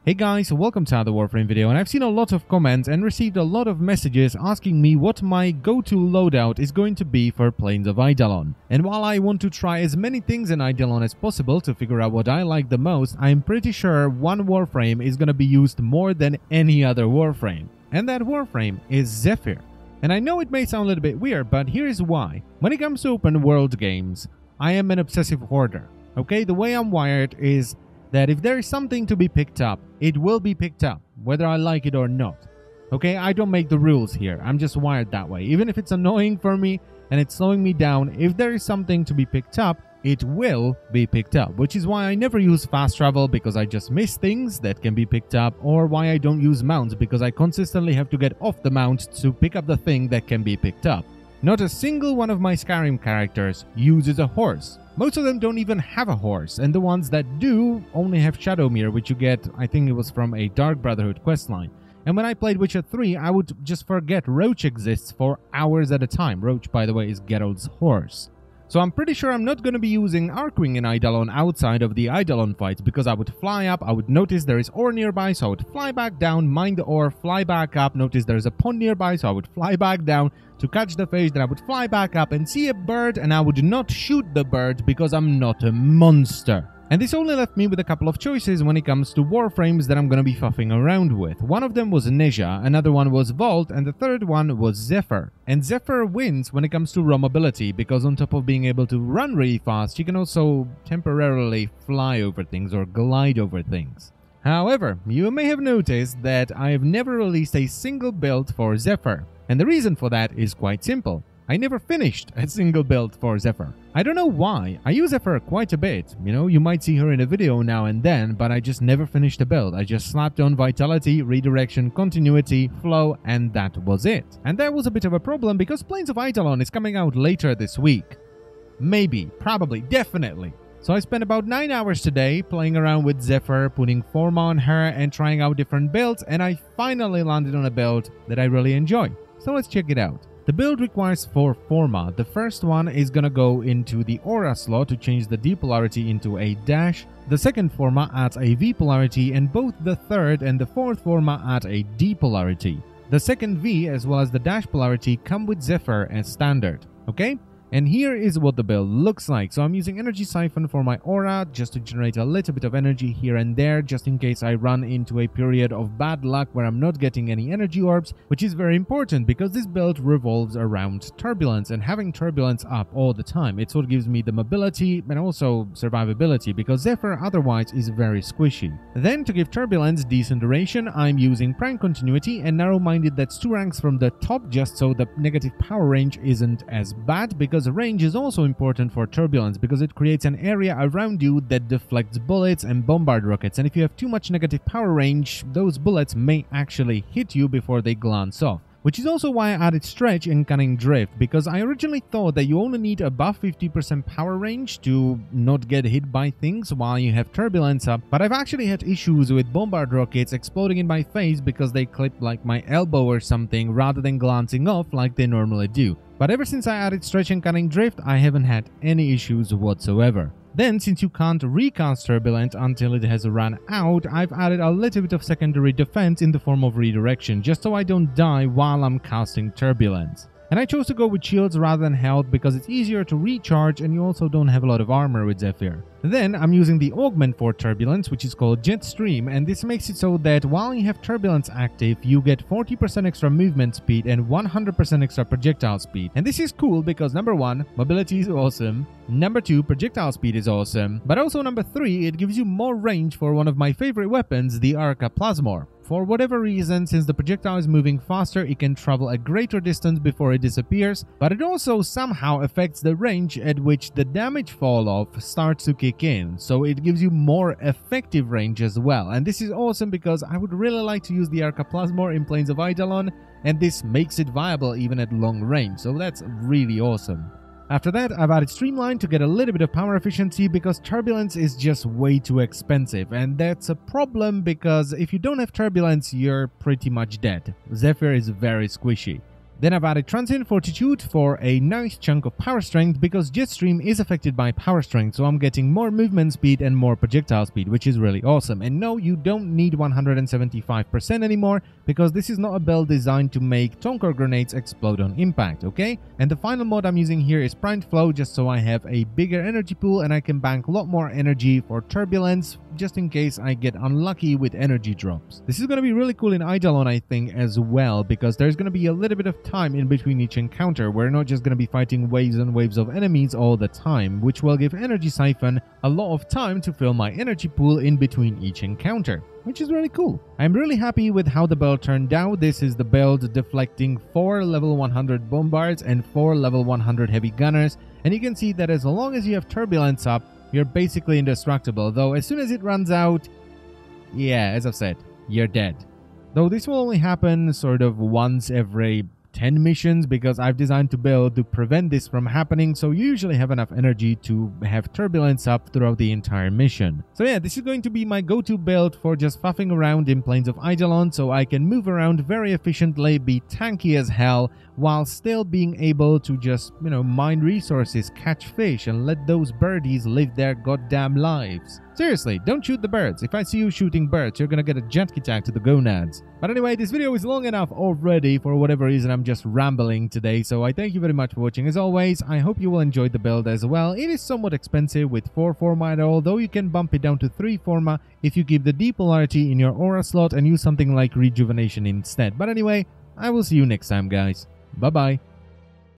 Hey guys, welcome to another Warframe video, and I've seen a lot of comments and received a lot of messages asking me what my go-to loadout is going to be for Plains of Eidolon. And while I want to try as many things in Eidolon as possible to figure out what I like the most, I'm pretty sure one Warframe is going to be used more than any other Warframe. And that Warframe is Zephyr. And I know it may sound a little bit weird, but here's why. When it comes to open world games, I am an obsessive hoarder. Okay, the way I'm wired is that if there is something to be picked up, it will be picked up, whether I like it or not. Okay, I don't make the rules here. I'm just wired that way. Even if it's annoying for me and it's slowing me down, if there is something to be picked up, it will be picked up, which is why I never use fast travel, because I just miss things that can be picked up, or why I don't use mounts, because I consistently have to get off the mount to pick up the thing that can be picked up. Not a single one of my Skyrim characters uses a horse. Most of them don't even have a horse, and the ones that do only have Shadowmere, which you get, I think it was from a Dark Brotherhood questline. And when I played Witcher 3, I would just forget Roach exists for hours at a time. Roach, by the way, is Geralt's horse. So I'm pretty sure I'm not going to be using Archwing in Eidolon outside of the Eidolon fights, because I would fly up, I would notice there is ore nearby, so I would fly back down, mine the ore, fly back up, notice there is a pond nearby, so I would fly back down to catch the fish, then I would fly back up and see a bird, and I would not shoot the bird because I'm not a monster. And this only left me with a couple of choices when it comes to Warframes that I'm going to be fuffing around with. One of them was Nezha, another one was Vault, and the third one was Zephyr. And Zephyr wins when it comes to raw mobility, because on top of being able to run really fast, you can also temporarily fly over things or glide over things. However, you may have noticed that I have never released a single build for Zephyr. And the reason for that is quite simple. I never finished a single build for Zephyr. I don't know why. I use Zephyr quite a bit. You know, you might see her in a video now and then, but I just never finished a build. I just slapped on Vitality, Redirection, Continuity, Flow, and that was it. And that was a bit of a problem because Plains of Eidolon is coming out later this week. Maybe, probably, definitely. So I spent about 9 hours today playing around with Zephyr, putting Forma on her and trying out different builds, and I finally landed on a build that I really enjoy. So let's check it out. The build requires 4 Forma. The first one is gonna go into the Aura slot to change the D polarity into a dash. The second Forma adds a V polarity, and both the third and the fourth Forma add a D polarity. The second V as well as the dash polarity come with Zephyr as standard, okay? And here is what the build looks like. So I'm using Energy Siphon for my aura just to generate a little bit of energy here and there, just in case I run into a period of bad luck where I'm not getting any energy orbs, which is very important because this build revolves around turbulence, and having turbulence up all the time, it's what gives me the mobility and also survivability, because Zephyr otherwise is very squishy. Then to give turbulence decent duration, I'm using Prime Continuity and Narrow-Minded, that's 2 ranks from the top, just so the negative power range isn't as bad, because range is also important for turbulence, because it creates an area around you that deflects bullets and bombard rockets, and if you have too much negative power range, those bullets may actually hit you before they glance off. Which is also why I added Stretch and Cunning Drift, because I originally thought that you only need above 50% power range to not get hit by things while you have turbulence up, but I've actually had issues with bombard rockets exploding in my face because they clip like my elbow or something rather than glancing off like they normally do. But ever since I added Stretch and Cunning Drift, I haven't had any issues whatsoever. Then, since you can't recast Turbulence until it has run out, I've added a little bit of secondary defense in the form of Redirection, just so I don't die while I'm casting Turbulence. And I chose to go with shields rather than health because it's easier to recharge, and you also don't have a lot of armor with Zephyr. Then I'm using the augment for turbulence, which is called Jetstream, and this makes it so that while you have turbulence active, you get 40% extra movement speed and 100% extra projectile speed. And this is cool because number 1, mobility is awesome, number 2, projectile speed is awesome, but also number 3, it gives you more range for one of my favorite weapons, the Arca Plasmor. For whatever reason, since the projectile is moving faster, it can travel a greater distance before it disappears, but it also somehow affects the range at which the damage fall off starts to kick in, so it gives you more effective range as well. And this is awesome because I would really like to use the Arca Plasmor in Plains of Eidolon, and this makes it viable even at long range, so that's really awesome. After that, I've added Streamline to get a little bit of power efficiency because Turbulence is just way too expensive, and that's a problem because if you don't have Turbulence, you're pretty much dead. Zephyr is very squishy. Then I've added Transient Fortitude for a nice chunk of power strength, because Jetstream is affected by power strength, so I'm getting more movement speed and more projectile speed, which is really awesome. And no, you don't need 175% anymore, because this is not a build designed to make Tonker grenades explode on impact, okay? And the final mod I'm using here is Primed Flow, just so I have a bigger energy pool and I can bank a lot more energy for turbulence, just in case I get unlucky with energy drops. This is going to be really cool in Eidolon, I think, as well, because there's going to be a little bit of time in between each encounter. We're not just going to be fighting waves and waves of enemies all the time, which will give Energy Siphon a lot of time to fill my energy pool in between each encounter, which is really cool. I'm really happy with how the build turned out. This is the build deflecting 4 level 100 bombards and 4 level 100 heavy gunners, and you can see that as long as you have turbulence up, you're basically indestructible, though as soon as it runs out, yeah, as I've said, you're dead. Though this will only happen sort of once every 10 missions, because I've designed to build to prevent this from happening, so you usually have enough energy to have turbulence up throughout the entire mission. So yeah, this is going to be my go-to build for just faffing around in Plains of Eidolon, so I can move around very efficiently, be tanky as hell, while still being able to just, mine resources, catch fish, and let those birdies live their goddamn lives. Seriously, don't shoot the birds. If I see you shooting birds, you're gonna get a jet tag to the gonads. But anyway, this video is long enough already. For whatever reason, I'm just rambling today, so I thank you very much for watching. As always, I hope you will enjoy the build as well. It is somewhat expensive with 4 Forma and all, though you can bump it down to 3 Forma if you keep the Depolarity in your aura slot and use something like Rejuvenation instead. But anyway, I will see you next time, guys. Bye-bye.